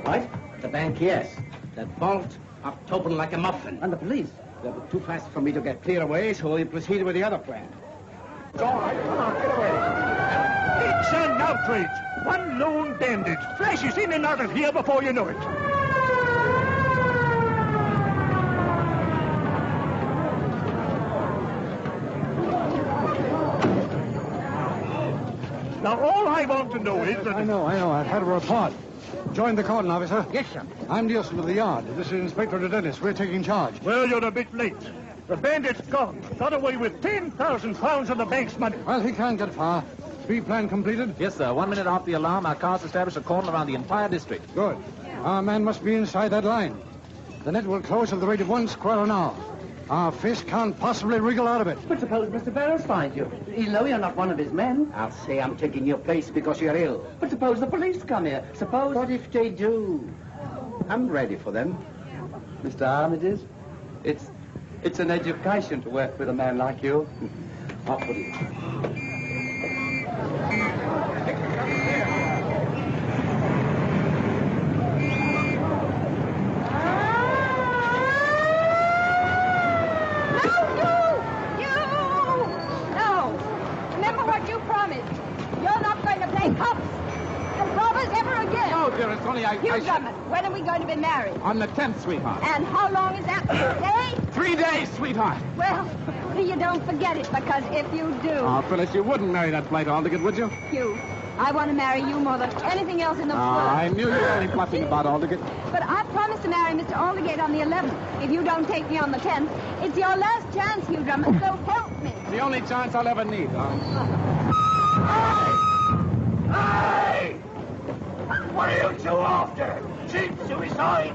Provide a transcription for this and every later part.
What? The bank, yes. That vault popped open like a muffin. And the police? They were too fast for me to get clear away, so we proceeded with the other plan. It's all right. Come on, get away. It's an outrage. One lone bandit flashes in and out of here before you know it. Now, all I want to know is that... I know. I've had a report. Join the cordon, officer. Yes, sir. I'm Nielsen of the yard. This is Inspector Dennis. We're taking charge. Well, you're a bit late. The bandit's gone. Got away with 10,000 pounds of the bank's money. Well, he can't get far. Pre-plan completed? Yes, sir. 1 minute off the alarm, our cars established a cordon around the entire district. Good. Our man must be inside that line. The net will close at the rate of 1 square an hour. Our fish can't possibly wriggle out of it. But suppose Mr. Barrows finds you. He'll know you're not one of his men. I'll say I'm taking your place because you're ill. But suppose the police come here. Suppose... What if they do? I'm ready for them. Mr. Armitage, it's an education to work with a man like you. Off with you. Dearest, only I... Drummond, when are we going to be married? On the 10th, sweetheart. And how long is that? 3 days? 3 days, sweetheart. Well, you don't forget it, because if you do... Oh, Phyllis, you wouldn't marry that blight Aldrich, would you? You. I want to marry you more than anything else in the world. I knew you were only bluffing about Aldrich. But I promised to marry Mr. Aldergate on the 11th. If you don't take me on the 10th, it's your last chance, Hugh Drummond, so help me. The only chance I'll ever need, Hey! What are you two after? Cheap suicide!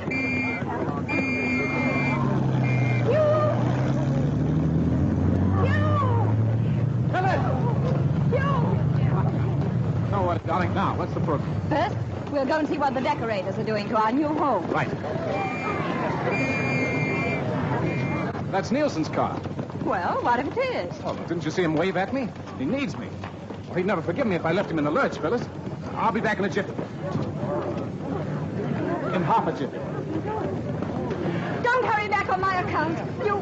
No, what, darling, now, what's the program? First, we'll go and see what the decorators are doing to our new home. Right. That's Nielsen's car. Well, what if it is? Oh, didn't you see him wave at me? He needs me. Well, he'd never forgive me if I left him in the lurch, Phyllis. I'll be back in a jiffy. In half a jiffy. Don't hurry back on my account. You...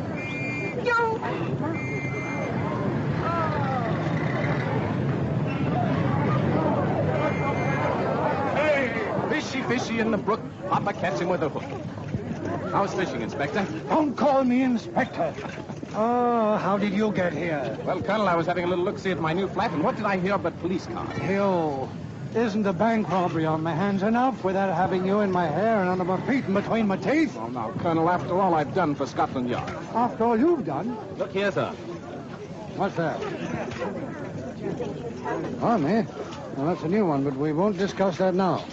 Hey! Fishy in the brook. Papa catch him with a hook. How's fishing, Inspector? Don't call me Inspector. Oh, how did you get here? Well, Colonel, I was having a little look-see at my new flat, and what did I hear but police cars? You. Isn't the bank robbery on my hands enough without having you in my hair and under my feet and between my teeth? Well, now, Colonel, after all I've done for Scotland Yard. After all you've done? Look here, sir. What's that? Oh, me? Well, that's a new one, but we won't discuss that now.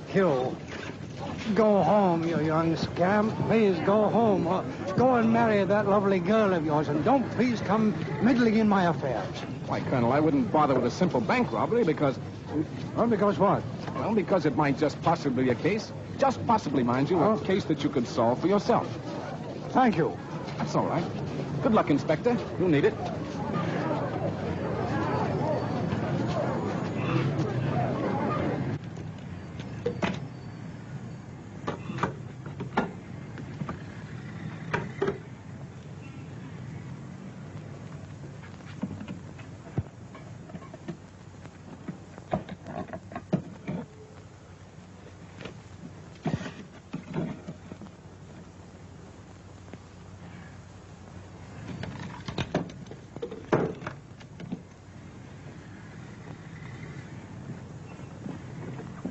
Hugh, go home, you young scamp. Please go home. Go and marry that lovely girl of yours, and don't please come meddling in my affairs. Why, Colonel, I wouldn't bother with a simple bank robbery because... Well, because what? Well, because it might just possibly be a case, just possibly, mind you, a case that you could solve for yourself. Thank you. That's all right. Good luck, Inspector. You'll need it.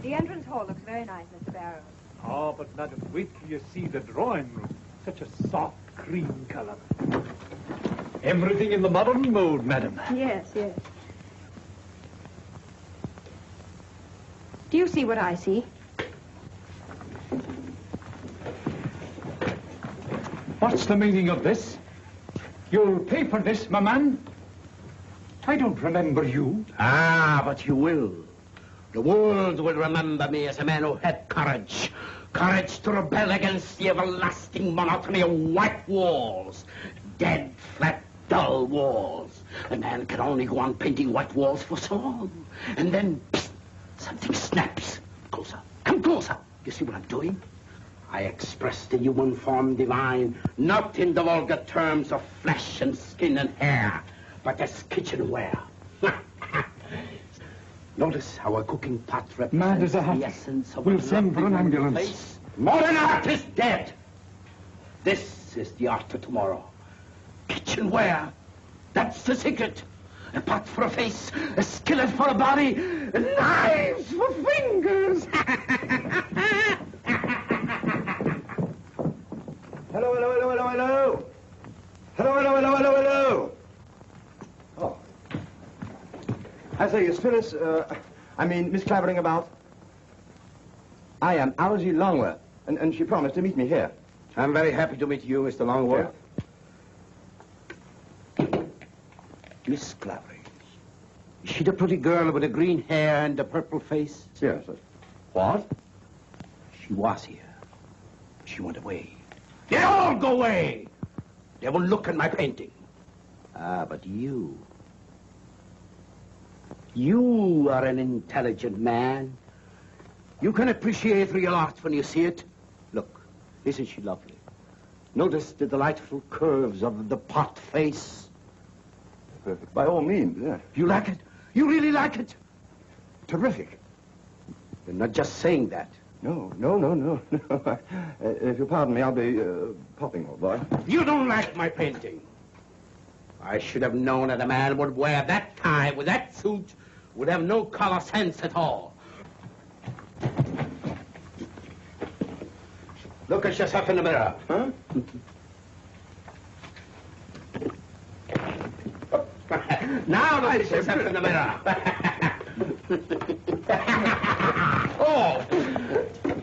The entrance hall looks very nice, Mr. Barrows. Oh, but madam, wait till you see the drawing room. Such a soft cream color. Everything in the modern mode, madam. Yes. Do you see what I see? What's the meaning of this? You'll pay for this, my man? I don't remember you. Ah, but you will. The world will remember me as a man who had courage. Courage to rebel against the everlasting monotony of white walls. Dead, flat, dull walls. A man can only go on painting white walls for so long. And then, psst, something snaps. Goes up, Come closer. You see what I'm doing? I express the human form divine, not in the vulgar terms of flesh and skin and hair, but as kitchenware. Notice how a cooking pot represents the essence of We'll send for an ambulance. Place. Modern art is dead. This is the art of tomorrow. Kitchenware. That's the secret. A pot for a face, a skillet for a body, knives for fingers. Hello, hello, hello, hello, hello. Hello, hello, hello, hello, hello. Oh. I say, is Phyllis, Miss Clavering about? I am Algy Longworth, and she promised to meet me here. I'm very happy to meet you, Mr. Longworth. Miss Clavering. Is she the pretty girl with the green hair and the purple face? Yes. What? She was here. She went away. They all go away. They won't look at my painting. Ah, but you. You are an intelligent man. You can appreciate real art when you see it. Look, isn't she lovely? Notice the delightful curves of the pot face. By all means, yeah. You like it? You really like it? Terrific. You're not just saying that. No. If you'll pardon me, I'll be popping, old boy. You don't like my painting. I should have known that a man would wear that tie with that suit would have no color sense at all. Look at yourself in the mirror. Huh? Now look at yourself in the mirror. Oh!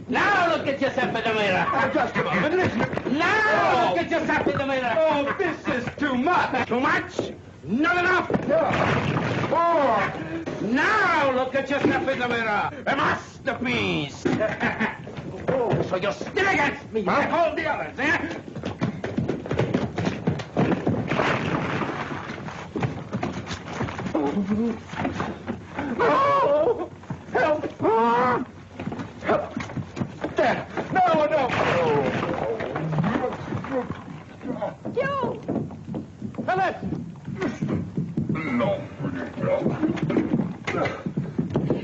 Now look at yourself in the mirror. Just a moment, listen. Now look at yourself in the mirror. Oh, this is too much. Too much? Not enough. Oh! Now look at yourself in the mirror. A masterpiece. Oh, so you're still against me, like all the others, eh? Oh! Help! Help! There! No! Hugh! Phyllis! No.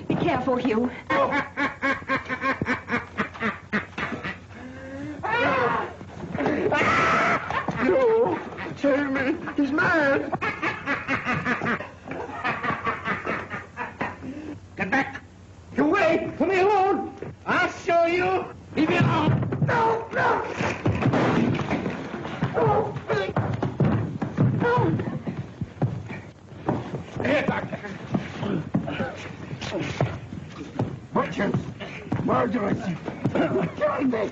Be careful, Hugh. No! Save me! He's mad! Get back. You wait! Leave me alone! I'll show you. Leave me alone. No! Oh, please! No! Here, doctor. Butchers! Murderers! Killing me!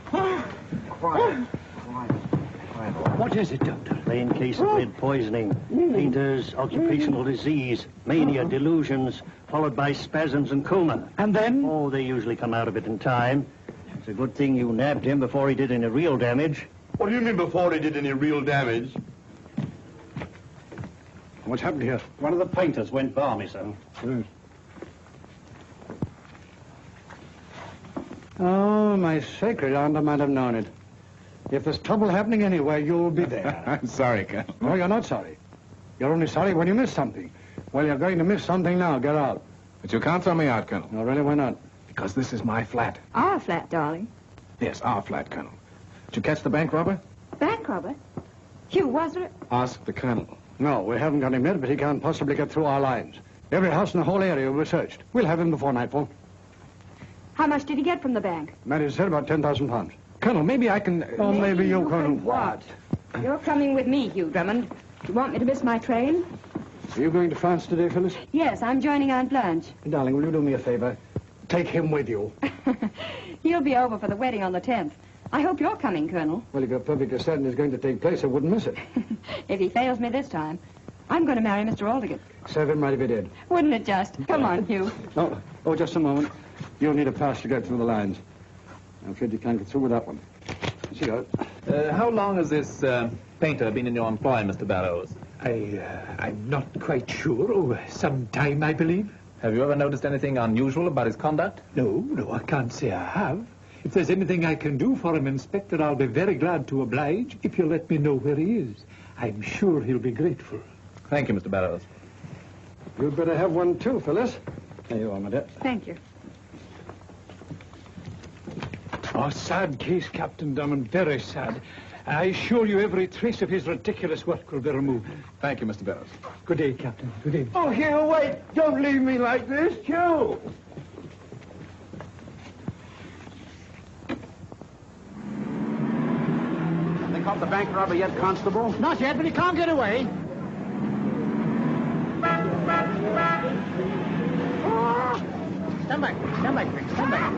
Quiet. What is it, Doctor? Plain case of lead poisoning, painter's occupational disease, mania, delusions, followed by spasms and coma. And then? Oh, they usually come out of it in time. It's a good thing you nabbed him before he did any real damage. What do you mean before he did any real damage? What's happened here? One of the painters went balmy, sir. Oh, my sacred aunt, I might have known it. If there's trouble happening anywhere, you'll be there. I'm sorry, Colonel. No, you're not sorry. You're only sorry when you miss something. Well, you're going to miss something now. Get out. But you can't throw me out, Colonel. No, really, why not? Because this is my flat. Our flat, darling. Yes, our flat, Colonel. Did you catch the bank robber? Bank robber? Hugh, was it? Ask the Colonel. No, we haven't got him yet, but he can't possibly get through our lines. Every house in the whole area will be searched. We'll have him before nightfall. How much did he get from the bank? Mary said about 10,000 pounds. Colonel, maybe I can... Oh, maybe you can... What? You're coming with me, Hugh Drummond. You want me to miss my train? Are you going to France today, Phyllis? Yes, I'm joining Aunt Blanche. Darling, will you do me a favor? Take him with you. He'll be over for the wedding on the 10th. I hope you're coming, Colonel. Well, if you're perfectly certain it's going to take place, I wouldn't miss it. If he fails me this time, I'm going to marry Mr. Aldgate. Serve him right if he did. Wouldn't it just? Come on, Hugh. Oh, just a moment. You'll need a pass to get through the lines. I'm afraid you can't get through with that one. See you. How long has this painter been in your employ, Mr. Barrows? I'm not quite sure. Oh, some time, I believe. Have you ever noticed anything unusual about his conduct? No, I can't say I have. If there's anything I can do for him, Inspector, I'll be very glad to oblige if you'll let me know where he is. I'm sure he'll be grateful. Thank you, Mr. Barrows. You'd better have one too, Phyllis. There you are, my dear. Thank you. Oh, sad case, Captain Drummond, very sad. I assure you every trace of his ridiculous work will be removed. Thank you, Mr. Barrows. Good day, Captain. Good day. Oh, Hugh, wait. Don't leave me like this, Hugh. They caught the bank robber yet, Constable? Not yet, but he can't get away. Stand back, Rick, stand back.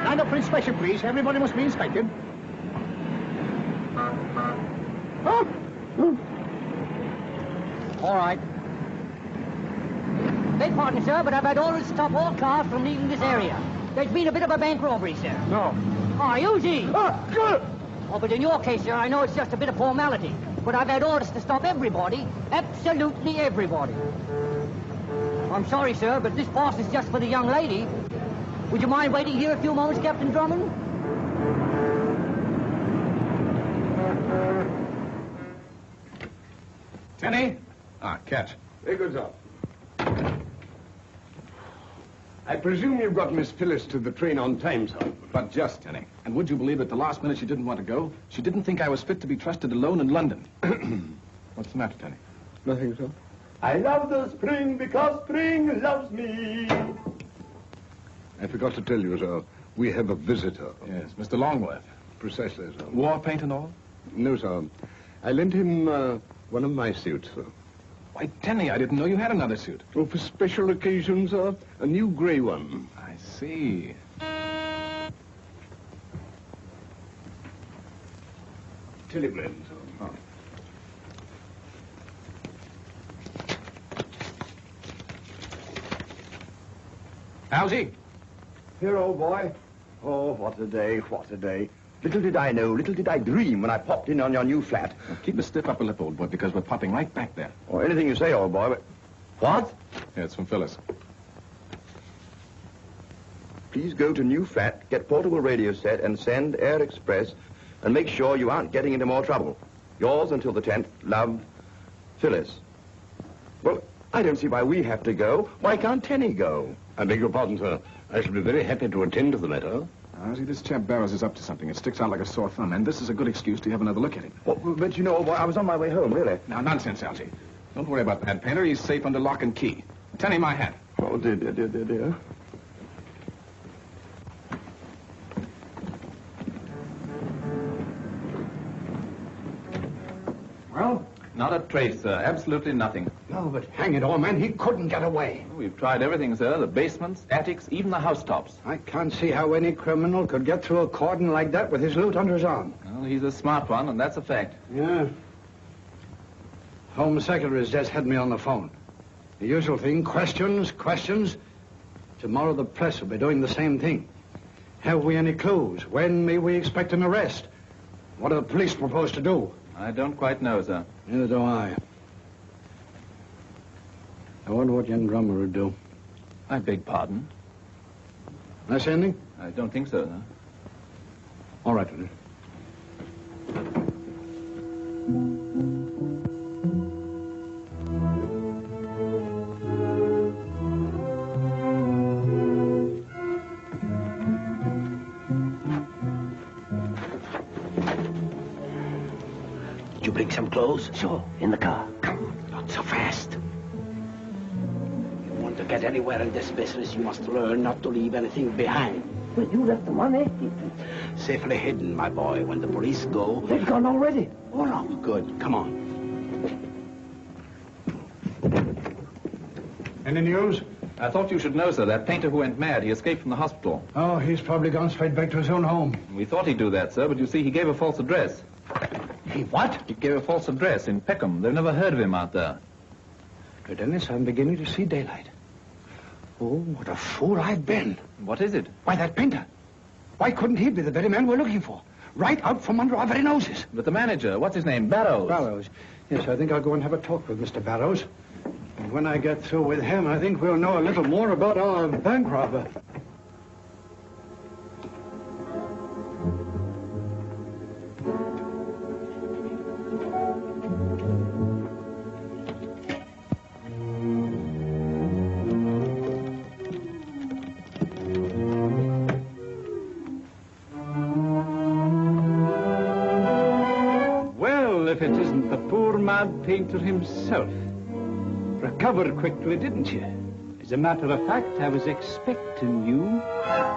Line up for inspection, please. Everybody must be inspected. All right. Beg pardon, sir, but I've had orders to stop all cars from leaving this area. There's been a bit of a bank robbery, sir. No. Oh, easy. Oh, but in your case, sir, I know it's just a bit of formality. But I've had orders to stop everybody. Absolutely everybody. I'm sorry, sir, but this pass is just for the young lady. Would you mind waiting here a few moments, Captain Drummond? Tenny? Ah, catch. Very good, sir. I presume you've got Miss Phyllis to the train on time, sir. But just, Tenny. And would you believe at the last minute she didn't want to go? She didn't think I was fit to be trusted alone in London. What's the matter, Tenny? Nothing, sir. I love the spring because spring loves me. I forgot to tell you, sir. We have a visitor. Yes, Mr. Longworth. Precisely, sir. War paint and all? No, sir. I lent him one of my suits, sir. Why, Tenny, I didn't know you had another suit. Oh, for special occasions, sir. A new grey one. I see. Telegram, sir. Oh. Algy? Here, old boy. Oh, what a day, what a day. Little did I know, little did I dream when I popped in on your new flat. Well, keep a stiff upper lip, old boy, because we're popping right back there. Oh, anything you say, old boy, but... What? Yeah, it's from Phyllis. Please go to new flat, get portable radio set, and send Air Express, and make sure you aren't getting into more trouble. Yours until the 10th, love, Phyllis. Well, I don't see why we have to go. Why can't Tenny go? I beg your pardon, sir. I shall be very happy to attend to the matter. See, this chap Barrows is up to something. It sticks out like a sore thumb, and this is a good excuse to have another look at him. Well, but you know, old boy, I was on my way home, really. Now, nonsense, Algy. Don't worry about that painter. He's safe under lock and key. Tenny, my hat. Oh, dear, dear, dear, dear, dear. Well? Not a trace, sir. Absolutely nothing. No, but hang it all, man, he couldn't get away. We've tried everything, sir. The basements, attics, even the housetops. I can't see how any criminal could get through a cordon like that with his loot under his arm. Well, he's a smart one, and that's a fact. Yeah. Home Secretary's just had me on the phone. The usual thing, questions, questions. Tomorrow the press will be doing the same thing. Have we any clues? When may we expect an arrest? What do the police propose to do? I don't quite know, sir. Neither do I. I wonder what young Drummer would do. I beg pardon? Did I say anything? I don't think so, sir. All right, then. Did you bring some clothes? Sure, in the car. Come, not so fast. You want to get anywhere in this business, you must learn not to leave anything behind. Well, you left the money. Safely hidden, my boy. When the police go... They've gone already. Oh, no. Good. Come on. Any news? I thought you should know, sir. That painter who went mad, he escaped from the hospital. Oh, he's probably gone straight back to his own home. We thought he'd do that, sir, but you see, he gave a false address. He what? He gave a false address in Peckham. They've never heard of him out there. Dennis, I'm beginning to see daylight. Oh, what a fool I've been. What is it? Why, that painter. Why couldn't he be the very man we're looking for? right out from under our very noses. But the manager, what's his name? Barrows. Barrows. Yes, I think I'll go and have a talk with Mr. Barrows. And when I get through with him, I think we'll know a little more about our bank robber. If it isn't the poor mad painter himself. Recovered quickly, didn't you? As a matter of fact, I was expecting you,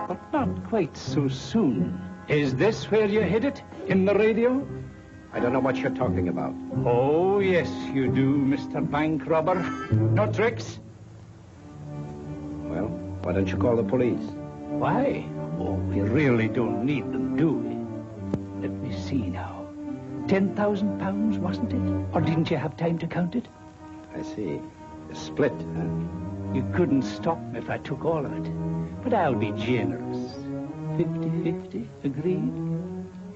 but not quite so soon. Is this where you hid it? In the radio? I don't know what you're talking about. Oh, yes, you do, Mr. Bank Robber. No tricks? Well, why don't you call the police? Why? Oh, we really don't need them, do we? Let me see now. £10,000, wasn't it? Or didn't you have time to count it? I see. A split, huh? You couldn't stop me if I took all of it. But I'll be generous. 50-50, agreed?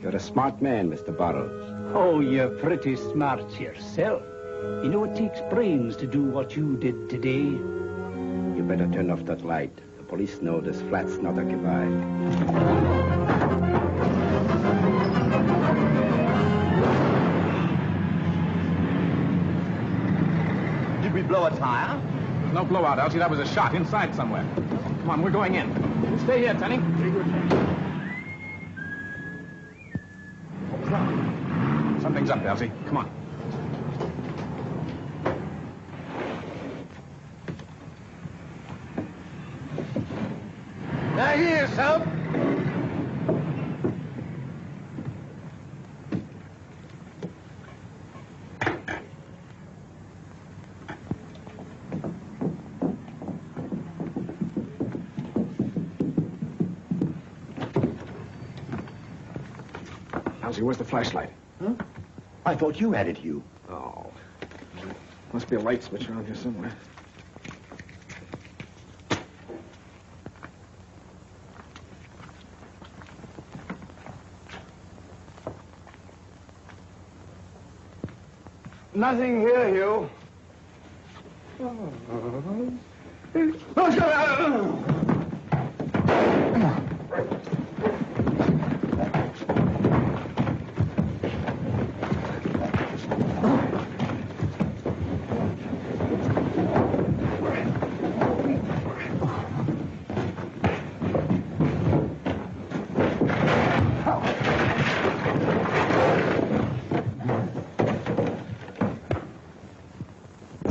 You're a smart man, Mr. Barrows. Oh, you're pretty smart yourself. You know it takes brains to do what you did today. You better turn off that light. The police know this flat's not occupied. We blow a tire? There's no blowout, Elsie. That was a shot inside somewhere. Come on, we're going in. You stay here, Tenny. Something's up, Elsie. Come on. Now here, son. Elsie, where's the flashlight? Huh? I thought you had it, Hugh. Oh. Must be a light switch around here somewhere. Nothing here, Hugh.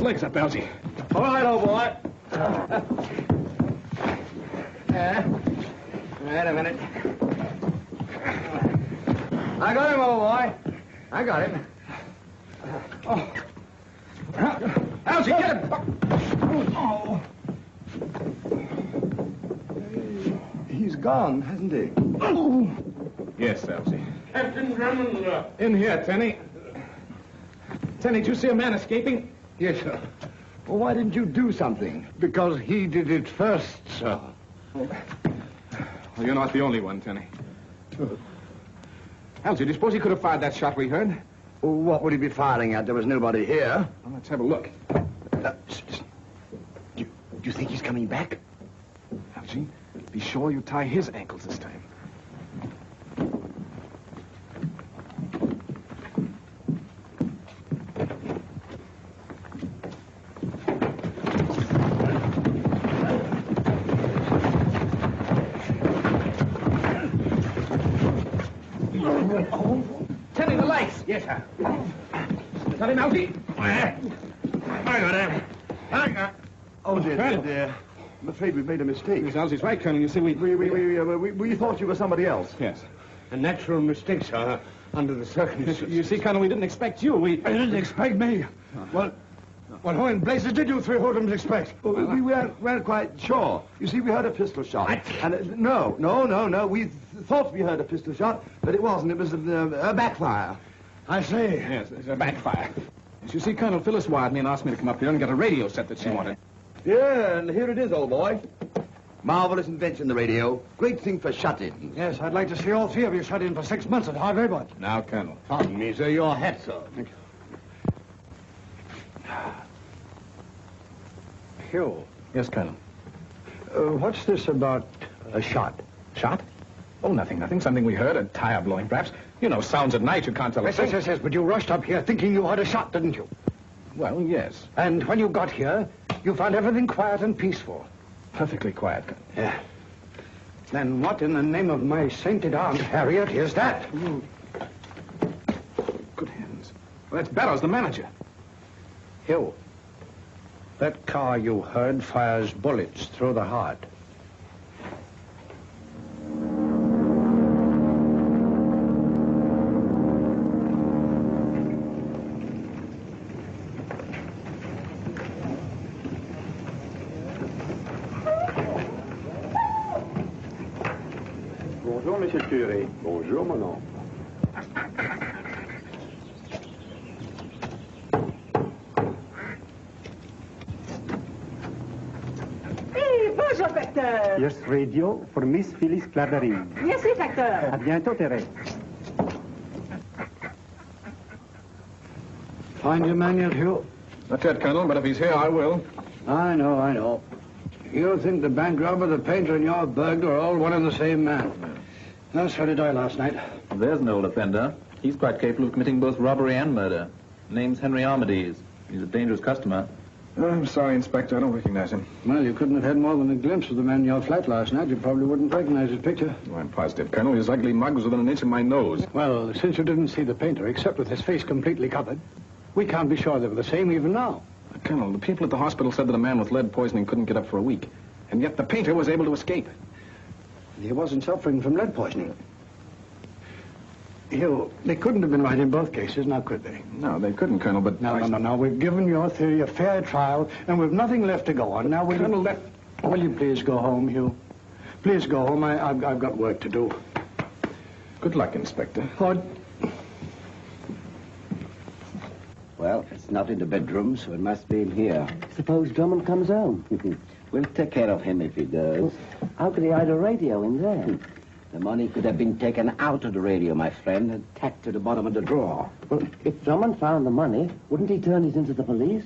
Legs up, Elsie. All right, old boy. Wait a minute. I got him, old boy. I got him. Oh. Elsie, get him! Oh. He's gone, hasn't he? Oh. Yes, Elsie. Captain Drummond. In here, Tenny. Tenny, did you see a man escaping? Yes, sir. Well, why didn't you do something? Because he did it first, sir. Well, you're not the only one, Tenny. Elsie, do you suppose he could have fired that shot we heard? Well, what would he be firing at? There was nobody here. Well, let's have a look. Do you think he's coming back? Elsie, be sure you tie his ankles this time. Tenny, the lights! Yes, sir. Is that him, Elsie? I got him. I got... Oh, dear. I'm afraid we've made a mistake. Yes, Elsie's right, Colonel. You see, we thought you were somebody else. Yes. A natural mistake, sir, under the circumstances. You see, Colonel, we didn't expect you. You didn't expect me. Well, who in blazes did you three hoodlums expect? Well, we weren't quite sure. You see, we heard a pistol shot. What? And no. We thought we heard a pistol shot, but it wasn't. It was a backfire. I see. Yes, it's a backfire. As you see, Colonel Phyllis wired me and asked me to come up here and get a radio set that she wanted. Yeah, and here it is, old boy. Marvelous invention, the radio. Great thing for shut-ins. Yes, I'd like to see all three of you shut in for 6 months at hard labor. Now, Colonel. Pardon me, sir. Your hat, sir. Thank you. Hugh, Yes, Colonel. what's this about a shot? Shot? Oh, nothing. Something we heard. A tire blowing, perhaps. You know, sounds at night. You can't tell us. Yes, but you rushed up here thinking you heard a shot, didn't you? Well, yes. And when you got here, you found everything quiet and peaceful. Perfectly quiet, Colonel. Yeah. Then what in the name of my sainted Aunt Harriet is that? Good heavens. Well, that's Barrows, the manager. Hugh, that car you heard fires bullets through the heart. Bonjour, Monsieur le Curé. Bonjour, mon oncle. Hey, bonjour, facteur. Yes, radio for Miss Phyllis Clavering. Merci, facteur. À bientôt, Thérèse. Find your man yet, Hugh? Not yet, Colonel, but if he's here, I will. I know. You think the bank robber, the painter, and your burglar are all one and the same man. That's how did I last night. There's an old offender. He's quite capable of committing both robbery and murder. Name's Henry Armides. He's a dangerous customer. Oh, I'm sorry, Inspector. I don't recognize him. Well, you couldn't have had more than a glimpse of the man in your flat last night. You probably wouldn't recognize his picture. Oh, I'm positive, Colonel. His ugly mug was within an inch of my nose. Well, since you didn't see the painter, except with his face completely covered, we can't be sure they were the same even now. Colonel, the people at the hospital said that a man with lead poisoning couldn't get up for a week. And yet the painter was able to escape. He wasn't suffering from lead poisoning. Hugh, they couldn't have been right in both cases, now could they? No, they couldn't, Colonel, but... No. We've given your theory a fair trial, and we've nothing left to go on. Now, will you please go home, Hugh? Please go home. I've got work to do. Good luck, Inspector. Well, it's not in the bedroom, so it must be in here. Suppose Drummond comes home. We'll take care of him if he does. How could he hide a radio in there? The money could have been taken out of the radio, my friend, and tacked to the bottom of the drawer. Well, if Drummond found the money, wouldn't he turn it into the police?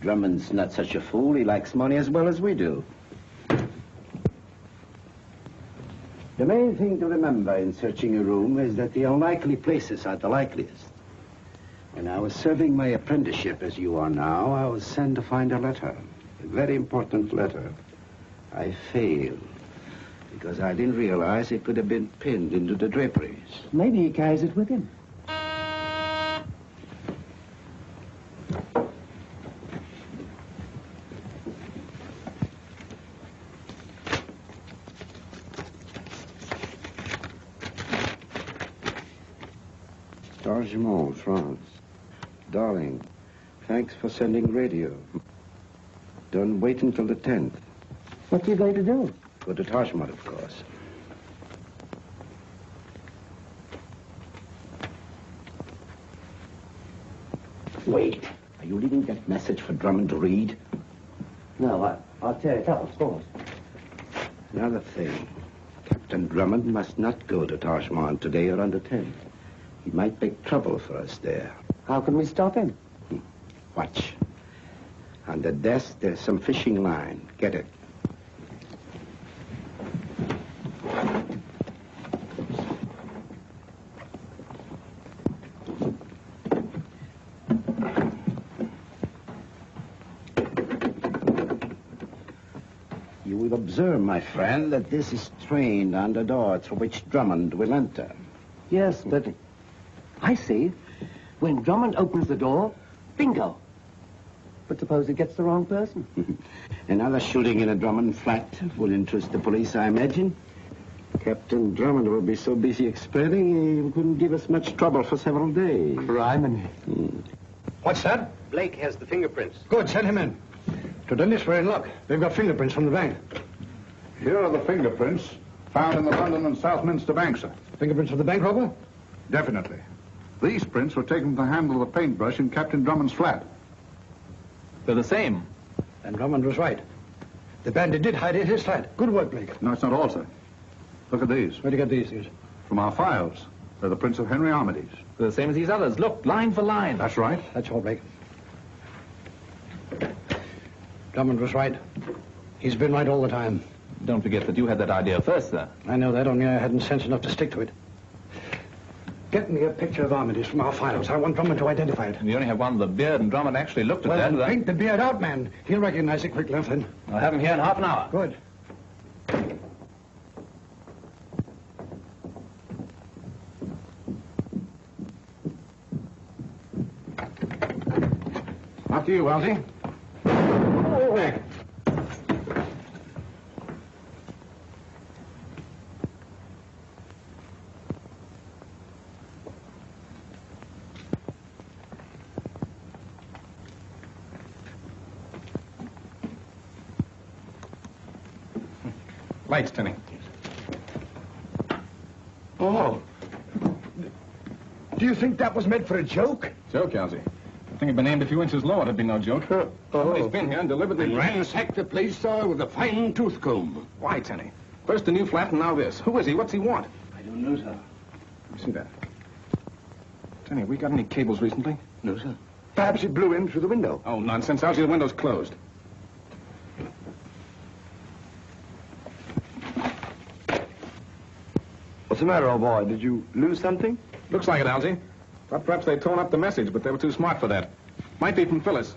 Drummond's not such a fool. He likes money as well as we do. The main thing to remember in searching a room is that the unlikely places are the likeliest. When I was serving my apprenticeship as you are now, I was sent to find a letter. A very important letter. I failed. Because I didn't realize it could have been pinned into the draperies. Maybe he carries it with him. Drummonds, France. Darling, thanks for sending radio. Don't wait until the 10th. What are you going to do? Go to Tashmont, of course. Wait. Are you leaving that message for Drummond to read? No, I'll tear it up, of course. Another thing. Captain Drummond must not go to Tashmont today or on the 10th. He might make trouble for us there. How can we stop him? Watch. On the desk, there's some fishing line. Get it. You will observe, my friend, that this is trained on the door through which Drummond will enter. Yes, but I see. When Drummond opens the door, bingo. But suppose it gets the wrong person. Another shooting in a Drummond flat will interest the police, I imagine. Captain Drummond will be so busy expelling, he couldn't give us much trouble for several days. Criminy. What's that? Blake has the fingerprints. Good, send him in. To Dennis, we're in luck. They've got fingerprints from the bank. Here are the fingerprints found in the London and Southminster bank, sir. Fingerprints of the bank robber? Definitely. These prints were taken from the handle of a paintbrush in Captain Drummond's flat. They're the same. And Drummond was right. The bandit did hide in his flat. Good work, Blake. No, it's not all, sir. Look at these. Where'd you get these things? From our files. They're the prints of Henry Armitage. They're the same as these others. Look, line for line. That's right. That's all, Blake. Drummond was right. He's been right all the time. Don't forget that you had that idea first, sir. I know that, only I hadn't sense enough to stick to it. Get me a picture of Armitage from our files. I want Drummond to identify it. And you only have one with a beard, and Drummond actually looked at Well, that. then paint the beard out, man. He'll recognize it quickly enough, then. I'll have him here in half an hour. Good. After you, Elsie. Oh. Lights, Tenny. Oh. Do you think that was meant for a joke? Joke, Elsie. If the thing had been aimed a few inches lower, it'd be no joke. Somebody's been here and deliberately ransacked the place, sir, with a fine tooth comb. Why, Tenny? First the new flat and now this. Who is he? What's he want? I don't know, sir. Let me see that. Tenny, have we got any cables recently? No, sir. Perhaps it blew in through the window. Oh, nonsense. Elsie, the window's closed. What's the matter, old boy? Did you lose something? Looks like it, Algy. Thought perhaps they'd torn up the message, but they were too smart for that. Might be from Phyllis.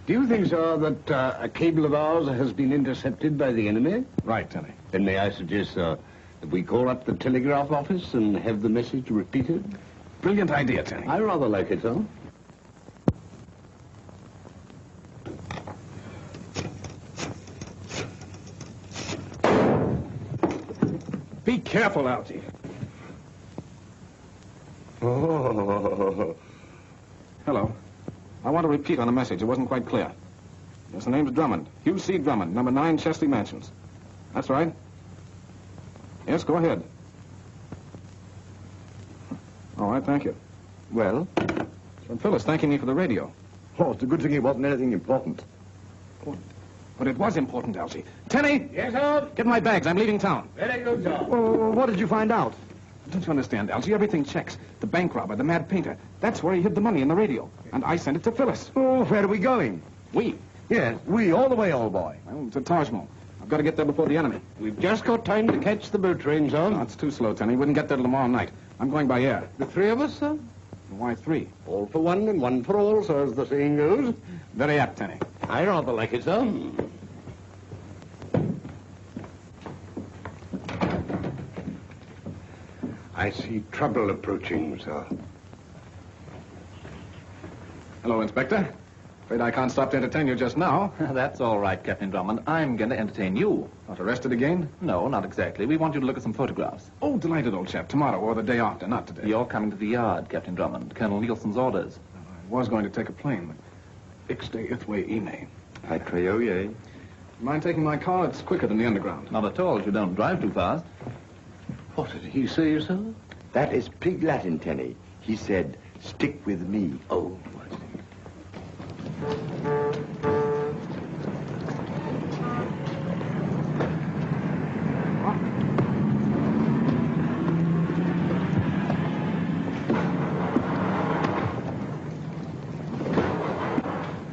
Do you think, sir, that a cable of ours has been intercepted by the enemy? Right, Tenny. Then may I suggest, sir, that we call up the telegraph office and have the message repeated? Brilliant idea, Tenny. I rather like it, sir. Be careful, Algy. Oh. Hello. I want to repeat on the message. It wasn't quite clear. Yes, the name's Drummond. Hugh C. Drummond, number 9 Chesley Mansions. That's right. Yes, go ahead. All right, thank you. Well? It's from Phyllis thanking me for the radio. Oh, it's a good thing it wasn't anything important. But it was important, Algy. Tenny! Yes, sir? Get my bags. I'm leaving town. Very good, sir. What did you find out? Don't you understand, Algy? Everything checks. The bank robber, the mad painter. That's where he hid the money in the radio. And I sent it to Phyllis. Oh, where are we going? We? Yes, we, all the way, old boy. Well, to Taj Mahal. I've got to get there before the enemy. We've just got time to catch the boat train, sir. No, it's too slow, Tenny. Wouldn't get there till tomorrow night. I'm going by air. The three of us, sir? Why 3? All for one and one for all, sir, as the saying goes. Very apt, Tenny. I rather like it, sir. I see trouble approaching, sir. Hello, Inspector. Afraid I can't stop to entertain you just now. That's all right, Captain Drummond. I'm going to entertain you. Not arrested again? No, not exactly. We want you to look at some photographs. Oh, delighted, old chap. Tomorrow or the day after, not today. You're coming to the yard, Captain Drummond. Colonel Nielsen's orders. I was going to take a plane, but Ixte Ithwe Ine. I Treoye. Mind taking my car? It's quicker than the underground. Not at all if you don't drive too fast. What did he say, sir? That is pig Latin, Tenny. He said, stick with me. Oh, I see.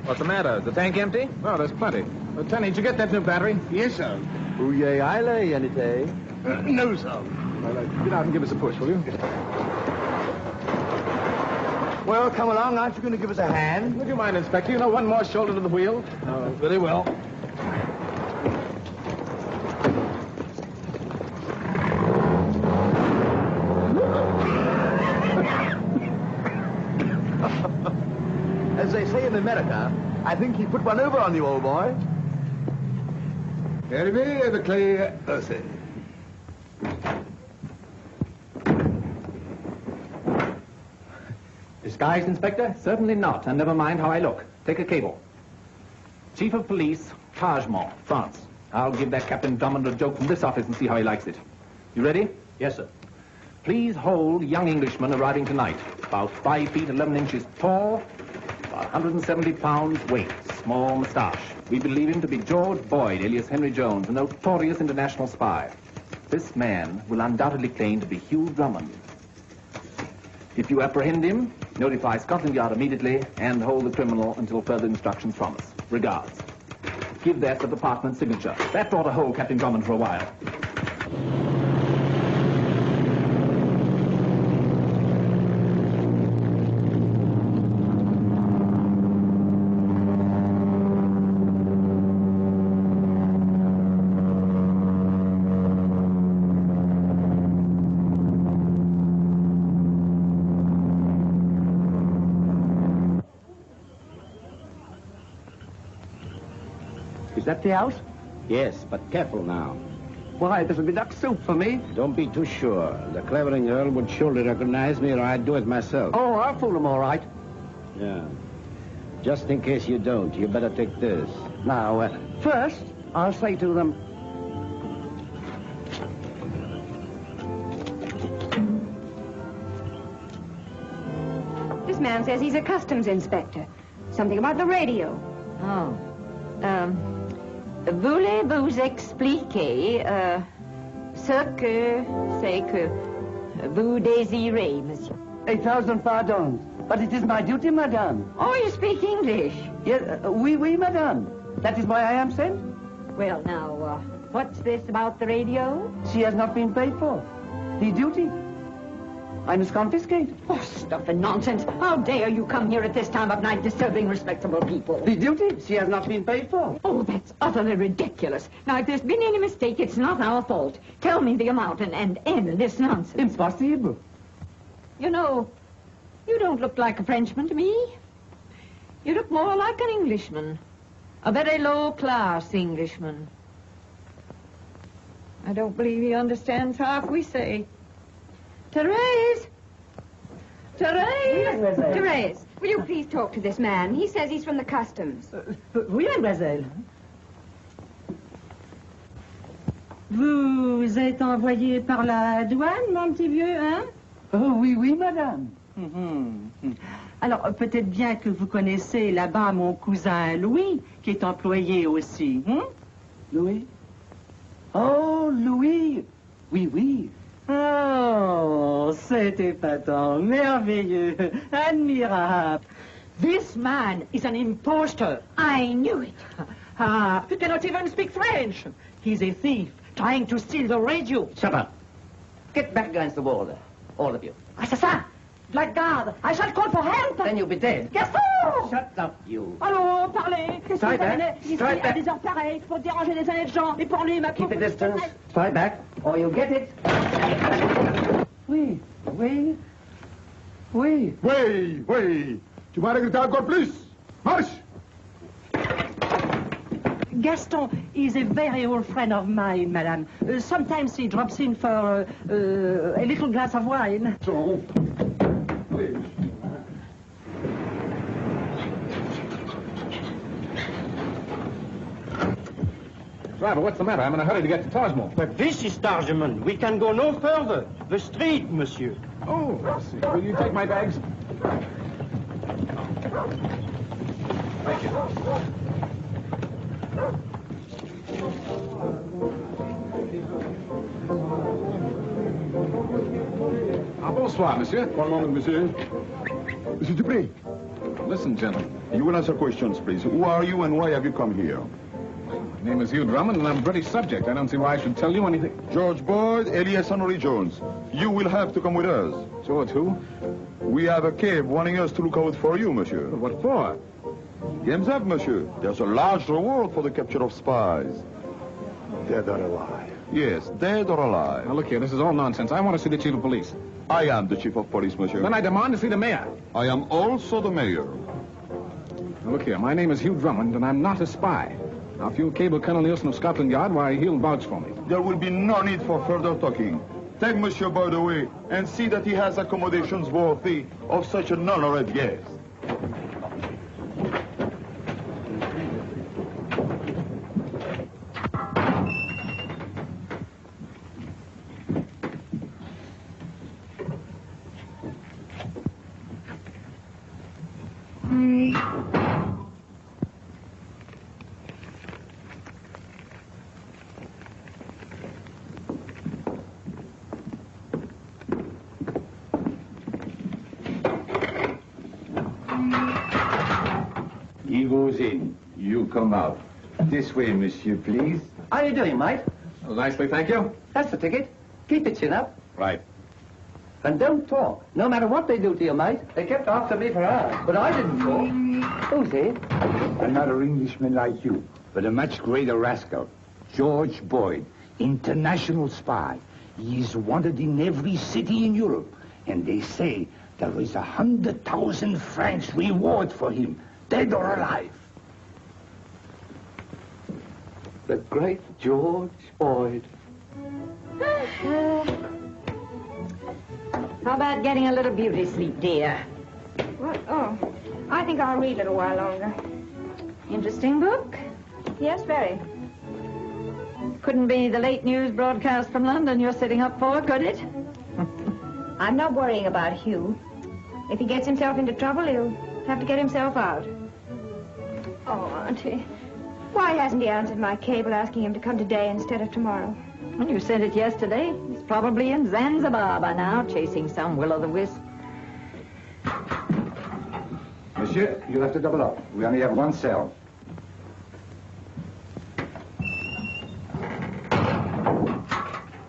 What's the matter? Is the tank empty? Oh, there's plenty. Tenny, did you get that new battery? Yes, sir. Ouye Ile, Yanite. No, sir. Well, get out and give us a push, will you? Well, come along. Aren't you going to give us a hand? Would you mind, Inspector? You know, one more shoulder to the wheel. Oh, very well. As they say in America, I think he put one over on you, old boy. Very the clear earthy. Disguised, Inspector? Certainly not, and never mind how I look. Take a cable. Chief of Police, Taj Mahal, France. I'll give that Captain Drummond a joke from this office and see how he likes it. You ready? Yes, sir. Please hold young Englishman arriving tonight. About 5 feet 11 inches tall, 170 pounds weight, small moustache. We believe him to be George Boyd, alias Henry Jones, a notorious international spy. This man will undoubtedly claim to be Hugh Drummond. If you apprehend him, notify Scotland Yard immediately and hold the criminal until further instructions from us. Regards. Give that the department's signature. That ought to hold Captain Drummond for a while. Is that the house? Yes, but careful now. Why, this'll be duck soup for me. Don't be too sure. The Clavering Earl would surely recognize me, or I'd do it myself. Oh, I'll fool him all right. Yeah. Just in case you don't, you better take this. Now, first, I'll say to them, This man says he's a customs inspector. Something about the radio. Oh. Voulez-vous expliquer ce que c'est que vous désirez, monsieur? 1,000 pardons. But it is my duty, madame. Oh, you speak English? Yes, oui, madame. That is why I am sent. Well, now, what's this about the radio? She has not been paid for. The duty. I must confiscate. Oh, stuff and nonsense. How dare you come here at this time of night disturbing respectable people? The duty. She has not been paid for. Oh, that's utterly ridiculous. Now, if there's been any mistake, it's not our fault. Tell me the amount and end this nonsense. Impossible. You know, you don't look like a Frenchman to me. You look more like an Englishman. A very low-class Englishman. I don't believe he understands half we say. Therese! Therese! Therese, will you please talk to this man? He says he's from the customs. Oui, mademoiselle. Vous êtes envoyé par la douane, mon petit vieux, hein? Oh, oui, madame. Alors, peut-être bien que vous connaissez là-bas mon cousin Louis, qui est employé aussi, hein? Louis? Oh, Louis. Oui. Oh, c'est épatant, merveilleux, admirable. This man is an impostor. I knew it. He cannot even speak French. He's a thief, trying to steal the radio. Shut up. Get back against the wall there, all of you. Assassin! Blackguard! I shall call for help! Then you'll be dead. Gaston! Shut up, you. Allô, parlez! Qu'est-ce que vous avez ici Strike à back. des heures pareilles pour déranger des honnêtes gens et pour lui, ma Keep pauvre a distance. petite Strike back, or you'll get it. Oui. Tu m'as regretté encore plus. Marche! Gaston is a very old friend of mine, madame. Sometimes he drops in for a little glass of wine. Driver, what's the matter? I'm in a hurry to get to Tajmol. But this is Tarjman. We can go no further. The street, monsieur. Oh, I see. Will you take my bags? Thank you. Bonsoir, monsieur. One moment, monsieur. Monsieur Dupré. Listen, gentlemen. You will answer questions, please. Who are you and why have you come here? My name is Hugh Drummond, and I'm a British subject. I don't see why I should tell you anything. George Boyd, alias Henry Jones. You will have to come with us. George who? We have a cave wanting us to look out for you, monsieur. What for? Game's up, monsieur. There's a large reward for the capture of spies. Dead or alive? Yes, dead or alive. Now, look here, this is all nonsense. I want to see the chief of police. I am the chief of police, monsieur. Then I demand to see the mayor. I am also the mayor. Now, look here, my name is Hugh Drummond, and I'm not a spy. Now, if you'll cable Colonel Nielsen of Scotland Yard, why, he'll vouch for me. There will be no need for further talking. Take monsieur by the way and see that he has accommodations worthy of such an honored guest. goes in, you come out. This way, monsieur, please. How you doing, mate? Well, nicely, thank you. That's the ticket. Keep your chin up. Right. And don't talk. No matter what they do to you, mate. They kept after me for hours, but I didn't talk. Who's he? Another Englishman like you, but a much greater rascal. George Boyd, international spy. He is wanted in every city in Europe. And they say there is 100,000 francs reward for him, dead or alive. The great George Boyd. How about getting a little beauty sleep, dear? What? Oh, I think I'll read a little while longer. Interesting book? Yes, very. Couldn't be the late news broadcast from London you're sitting up for, could it? I'm not worrying about Hugh. If he gets himself into trouble, he'll have to get himself out. Oh, Auntie, why hasn't he answered my cable asking him to come today instead of tomorrow? Well, you sent it yesterday. He's probably in Zanzibar by now, chasing some will-o'-the-wisp. Monsieur, you'll have to double up. We only have one cell.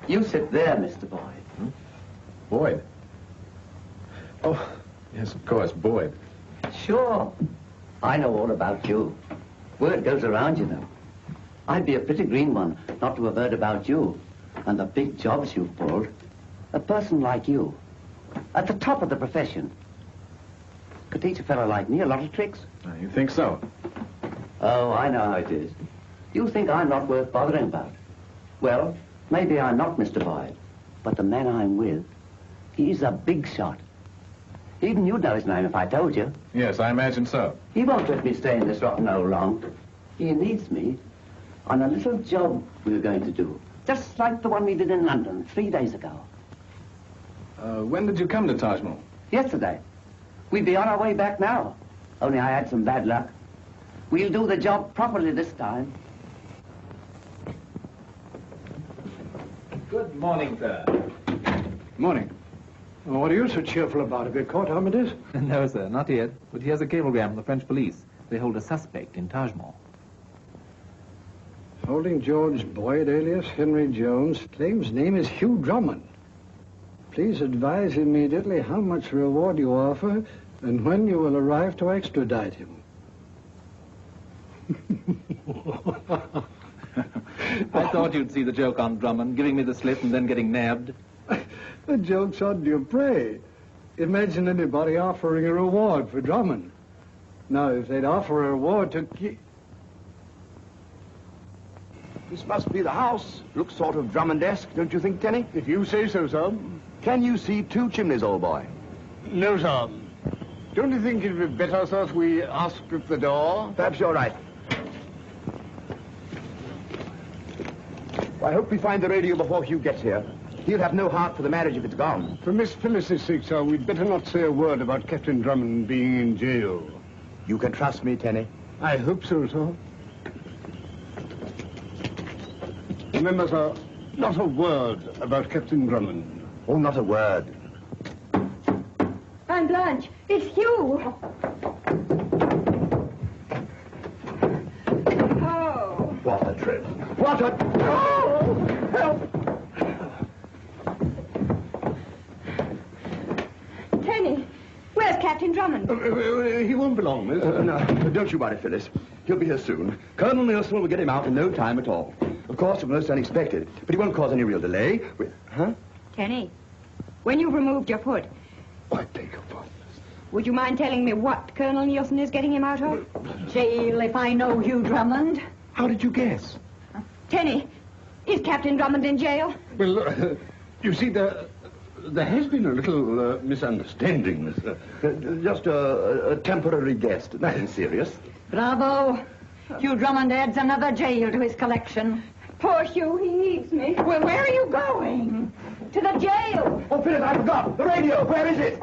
You sit there, Mr. Boyd. Boyd? Oh, yes, of course, Boyd. Sure. I know all about you. Word goes around, you know. I'd be a pretty green one not to have heard about you and the big jobs you've pulled. A person like you, at the top of the profession, could teach a fellow like me a lot of tricks. You think so? Oh, I know how it is. You think I'm not worth bothering about. Well, maybe I'm not, Mr. Boyd, but the man I'm with, he's a big shot. Even you'd know his name if I told you. Yes, I imagine so. He won't let me stay in this rotten hole long. He needs me on a little job we were going to do, just like the one we did in London 3 days ago. When did you come to Taj Mahal? Yesterday. We'd be on our way back now. Only I had some bad luck. We'll do the job properly this time. Good morning, sir. Morning. Well, what are you so cheerful about? Have you caught Armitage? No, sir, not yet. But here's a cablegram from the French police. They hold a suspect in Taj Mahal. Holding George Boyd, alias Henry Jones, claims name is Hugh Drummond. Please advise immediately how much reward you offer and when you will arrive to extradite him. I thought you'd see the joke on Drummond, giving me the slip and then getting nabbed. The joke's on Dupre. Imagine anybody offering a reward for Drummond. Now, if they'd offer a reward to keep... This must be the house. Looks sort of Drummond-esque, don't you think, Tenny? If you say so, sir. Can you see 2 chimneys, old boy? No, sir. Don't you think it'd be better, sir, if we asked at the door? Perhaps you're right. Well, I hope we find the radio before Hugh gets here. He'll have no heart for the marriage if it's gone. For Miss Phyllis's sake, sir, we'd better not say a word about Captain Drummond being in jail. You can trust me, Tenny. I hope so, sir. Remember, sir, not a word about Captain Drummond. Oh, not a word. Aunt Blanche, it's Hugh. Oh. What a trip. What a... Oh! Help! Tenny, where's Captain Drummond? He won't be long, miss. No, don't you worry, Phyllis. He'll be here soon. Colonel Nielsen will get him out in no time at all. Of course, it was most unexpected, but he won't cause any real delay. Huh? Tenny, when you've removed your foot, I beg your pardon. would you mind telling me what Colonel Nielsen is getting him out of? Jail, if I know Hugh Drummond. How did you guess? Tenny, is Captain Drummond in jail? Well, you see, there has been a little misunderstanding, miss. Just a temporary guess. Nothing serious. Bravo. Hugh Drummond adds another jail to his collection. Poor Hugh, he needs me. Well, where are you going? To the jail. Oh, Phyllis, I forgot. The radio. Where is it?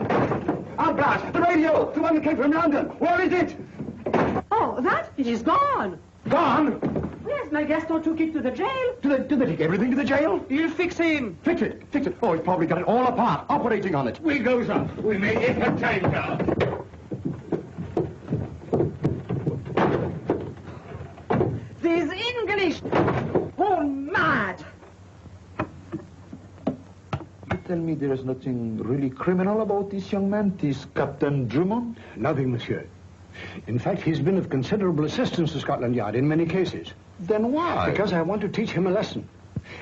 Aunt Blanche, the radio. The one that came from London. Where is it? Oh, that? It is gone. Gone? Yes, my Gaston took it to the jail. Do they take everything to the jail? He'll fix him. Fix it. Fix it. Oh, he's probably got it all apart, operating on it. We go, sir. We may entertain, sir. These English... Oh, mad! You tell me there is nothing really criminal about this young man, this Captain Drummond? Nothing, monsieur. In fact, he's been of considerable assistance to Scotland Yard in many cases. Then why? Because I want to teach him a lesson.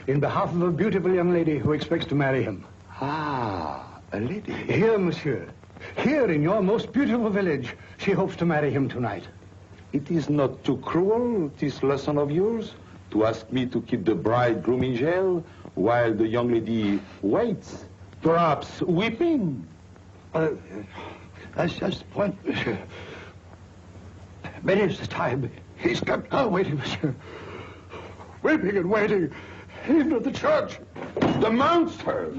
In behalf of a beautiful young lady who expects to marry him. Ah, a lady. Here, monsieur. Here in your most beautiful village, she hopes to marry him tonight. It is not too cruel, this lesson of yours, to ask me to keep the bridegroom in jail while the young lady waits, perhaps weeping. That's just the point, monsieur. Many is the time he's kept her waiting, monsieur. Weeping and waiting, even at the church. The monster!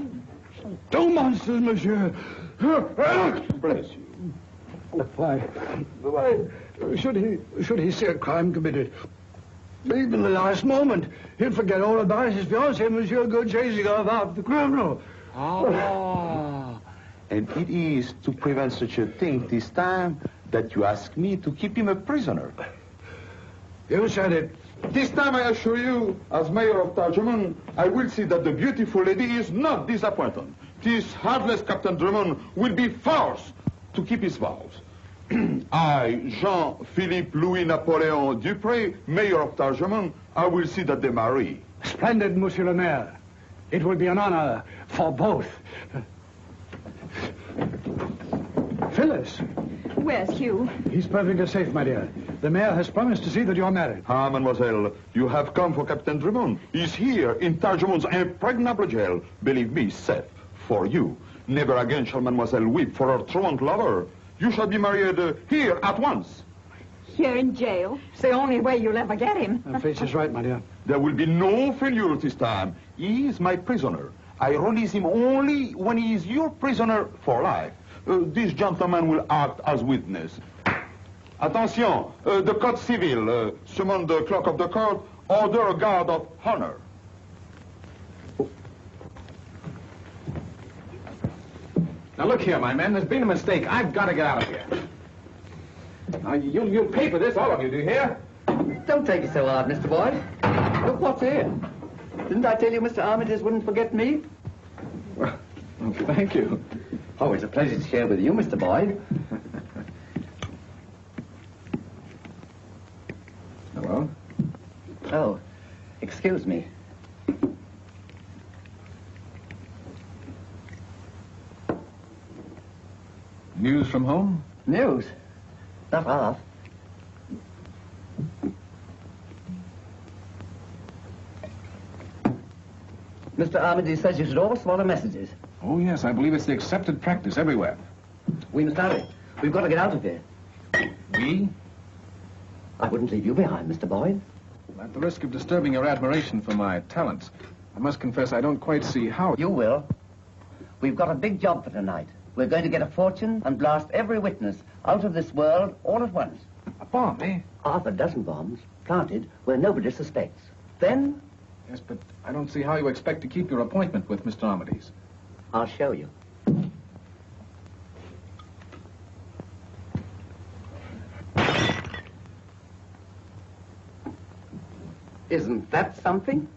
Two monsters, monsieur. Bless you. Why should he see a crime committed? Even the last moment, he'll forget all about his fiancée, Monsieur, go chasing off after the criminal. Ah, and it is to prevent such a thing this time that you ask me to keep him a prisoner. You said it. This time, I assure you, as mayor of Tarjman, I will see that the beautiful lady is not disappointed. This heartless Captain Drummond will be forced to keep his vows. I, Jean-Philippe Louis-Napoléon Dupré, mayor of Tarjman, I will see that they marry. Splendid, Monsieur le Maire. It will be an honor for both. Phyllis. Where's Hugh? He's perfectly safe, my dear. The mayor has promised to see that you're married. Ah, mademoiselle, you have come for Captain Drummond. He's here in Tarjman's impregnable jail. Believe me, safe for you. Never again shall mademoiselle weep for her truant lover. You shall be married here at once. Here in jail? It's the only way you'll ever get him. Fitz is right, my dear. There will be no failure this time. He is my prisoner. I release him only when he is your prisoner for life. This gentleman will act as witness. Attention, the code civil, summon the clerk of the court, order a guard of honor. Now look here, my man, there's been a mistake. I've got to get out of here. Now, you'll pay for this, all of you, do you hear? Don't take it so hard, Mr. Boyd. Look what's here. Didn't I tell you Mr. Armitage wouldn't forget me? Well, thank you. Oh, it's a pleasure to share with you, Mr. Boyd. Hello? Oh, excuse me. News from home? News? Not half. Mr. Armitage says you should always swallow messages. Oh, yes, I believe it's the accepted practice everywhere. We must hurry. We've got to get out of here. We? I wouldn't leave you behind, Mr. Boyd. At the risk of disturbing your admiration for my talents, I must confess I don't quite see how... You will. We've got a big job for tonight. We're going to get a fortune and blast every witness out of this world all at once. A bomb, eh? Half a dozen bombs planted where nobody suspects. Then... Yes, but I don't see how you expect to keep your appointment with Mr. Armitage. I'll show you. Isn't that something?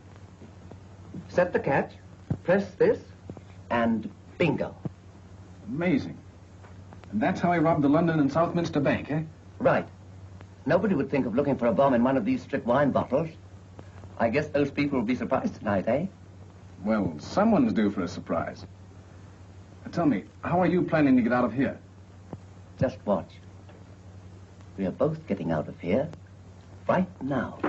Set the catch, press this, and bingo. Amazing. And that's how he robbed the London and Southminster Bank, eh? Right. Nobody would think of looking for a bomb in one of these strip wine bottles. I guess those people will be surprised tonight, eh? Well, someone's due for a surprise. Now, tell me, how are you planning to get out of here? Just watch. We are both getting out of here right now.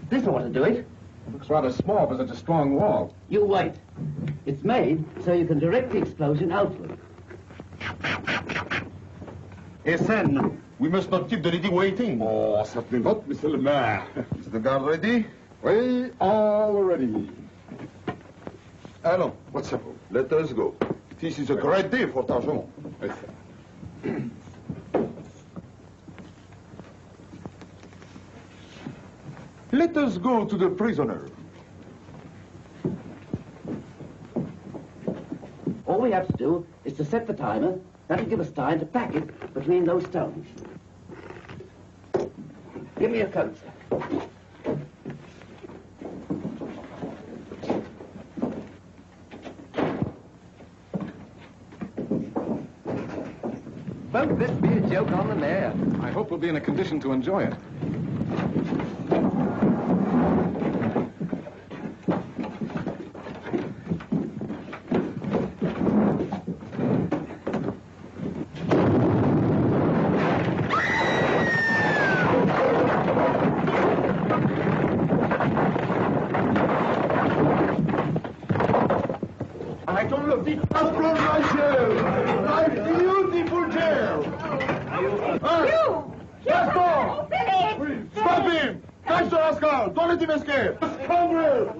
This ought to do it. It looks rather small, but it's a strong wall. You wait. It's made so you can direct the explosion outward. Essen, we must not keep the lady waiting. Oh, certainly not, Monsieur le Maire. Is the guard ready? We all ready. Allons, What's up? let us go. This is a great day for Tarjman. Yes, sir. Let us go to the prisoner. All we have to do is to set the timer. That'll give us time to pack it between those stones. Give me your coat, sir. Won't this be a joke on the mayor? I hope we'll be in a condition to enjoy it. I don't know. Applaud my jail. My beautiful jail. Gaston! Billy! Stop him! Catch the rascal! Don't let him escape! Scoundrel!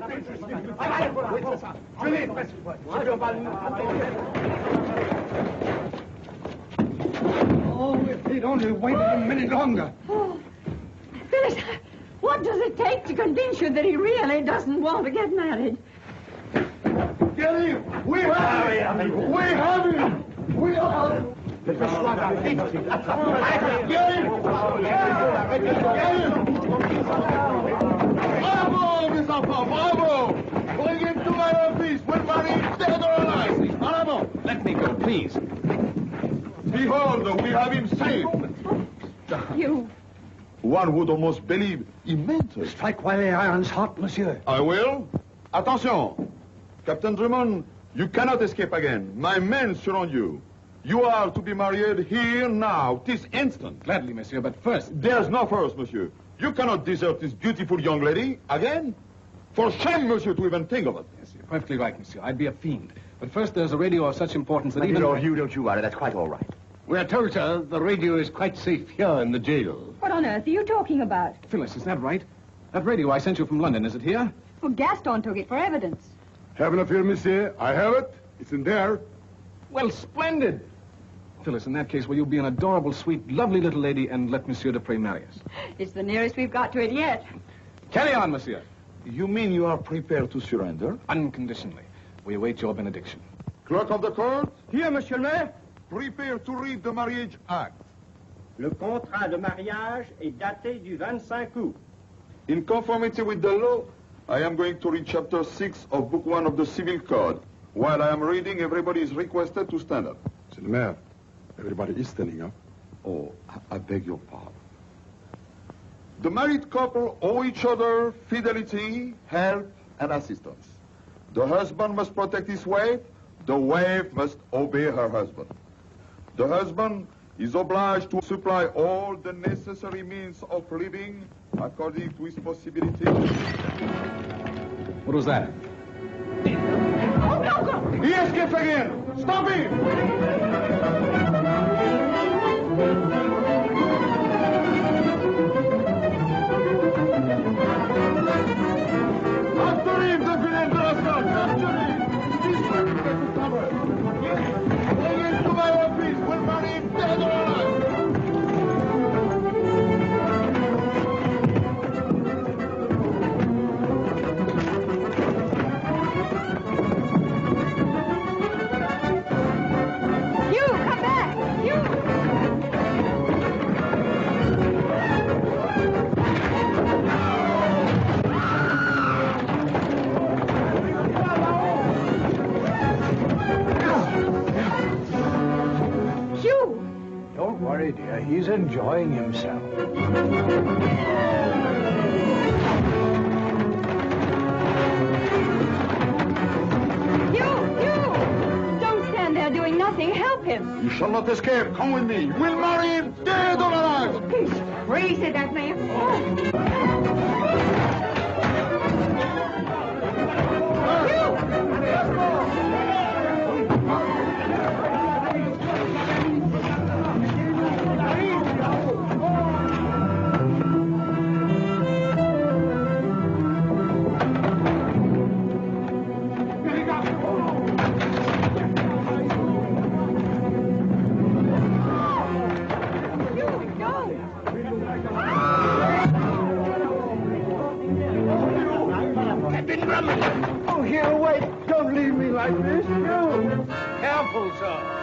Oh, if they'd only waited a minute longer. Oh, Phyllis, what does it take to convince you that he really doesn't want to get married? Get him! We have him! We have him! We have him! Get him! Bravo, Miss Alpha! Bravo! Bring him to my office! We'll marry him dead or alive! Bravo! Let me go, please. Behold, we have him safe! You... One would almost believe he meant it. Strike while the iron's hot, monsieur. I will. Attention! Captain Drummond, you cannot escape again. My men surround you. You are to be married here, now, this instant. Gladly, monsieur, but first... There's no first, monsieur. You cannot desert this beautiful young lady again. For shame, monsieur, to even think of it. Yes, you're perfectly right, monsieur. I'd be a fiend. But first, there's a radio of such importance that even... Don't you worry. That's quite all right. We're told, sir, the radio is quite safe here in the jail. What on earth are you talking about? Phyllis, is that right? That radio I sent you from London, is it here? Well, Gaston took it for evidence. Have no fear, monsieur. I have it. It's in there. Well, splendid. Phyllis, in that case, will you be an adorable, sweet, lovely little lady and let Monsieur Dupre marry us? It's the nearest we've got to it yet. Carry on, monsieur. You mean you are prepared to surrender? Unconditionally. We await your benediction. Clerk of the court, Here, monsieur le maire. prepare to read the marriage act. Le contrat de mariage est daté du 25 août. In conformity with the law, I am going to read chapter 6 of book 1 of the Civil Code. While I am reading, everybody is requested to stand up. Monsieur le maire, everybody is standing up. Oh, I beg your pardon. The married couple owe each other fidelity, help, and assistance. The husband must protect his wife. The wife must obey her husband. The husband is obliged to supply all the necessary means of living according to his possibilities. What was that? Oh, no! He escaped again! Stop him! After him, the villain rascal! After him! This way, get to cover. Bring him to my office. We'll marry him dead or alive. You, come back! You! Hugh! Don't worry, dear. He's enjoying himself. Hugh! Don't stand there doing nothing. Help him. You shall not escape. Come with me. We'll marry him dead or alive. He's crazy, that man. Hugh, go! Drummond! Oh, here, wait. Don't leave me like this. You. Careful, sir.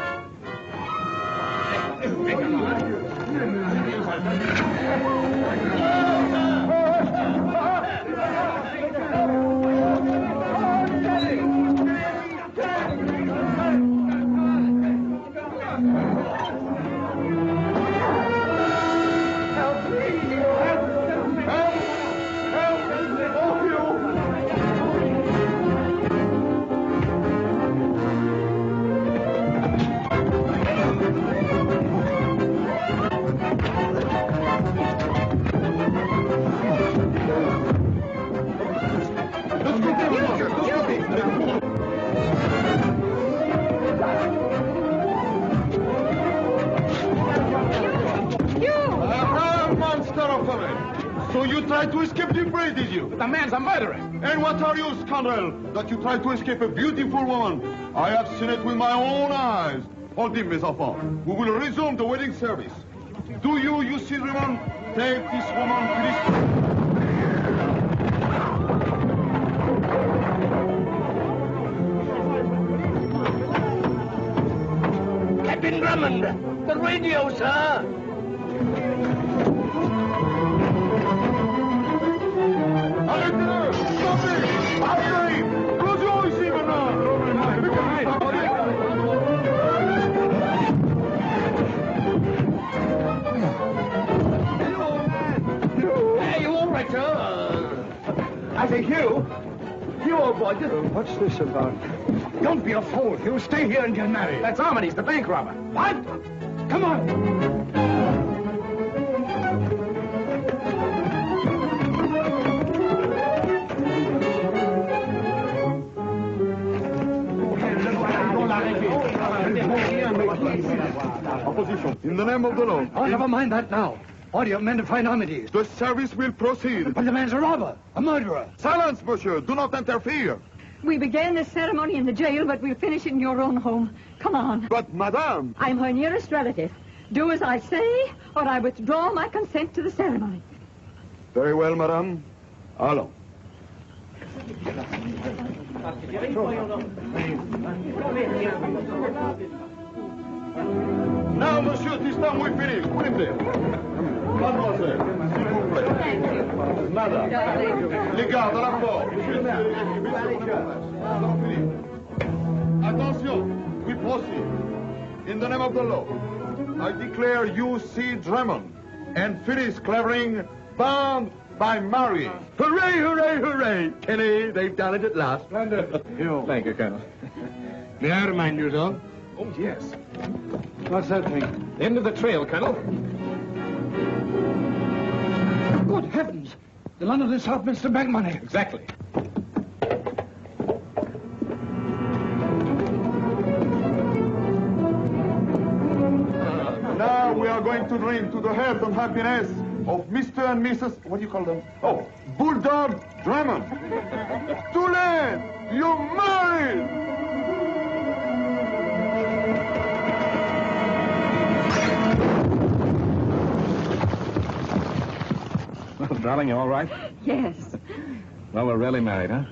So you tried to escape the fray, did you? But the man's a murderer. And what are you, scoundrel, that you tried to escape a beautiful woman? I have seen it with my own eyes. Hold him, mes enfants. We will resume the wedding service. Do you see Drummond? Take this woman, please. Captain Drummond, the radio, sir. I say, Hugh, old boy, what's this about? Don't be a fool, Hugh. Stay here and get married. That's Armitage, the bank robber. What? Come on. Opposition, in the name of the law. Oh, never mind that now. Order men to find Armitage. The service will proceed. But the man's a robber, a murderer. Silence, monsieur. Do not interfere. We began this ceremony in the jail, but we'll finish it in your own home. Come on. But, madame... I'm her nearest relative. Do as I say, or I withdraw my consent to the ceremony. Very well, madame. Allons. Now, monsieur, this time we finish. Put him there. Mademoiselle, s'il vous plaît. Madame. Les gardes, à la porte. Attention, we proceed. In the name of the law, I declare you see Drummond and Phyllis Clavering bound by marriage. Hooray, hooray, hooray! Kenny, they've done it at last. Splendid. Thank you, Colonel. May I remind you, Don? Oh, yes. What's that thing? End of the trail, Colonel. Good heavens! The London and Southminster bank money. Exactly. Now we are going to drink to the health and happiness of Mr. and Mrs. What do you call them? Oh, Bulldog Drummond. Too late! You're married! Well, darling, you all right? Yes. Well, we're really married, huh?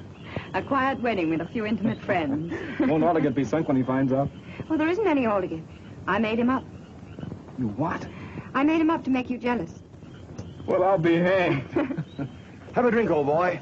A quiet wedding with a few intimate friends. Won't Alligat be sunk when he finds out? Well, there isn't any Aldigan. I made him up. You what? I made him up to make you jealous. Well, I'll be hanged. Have a drink, old boy.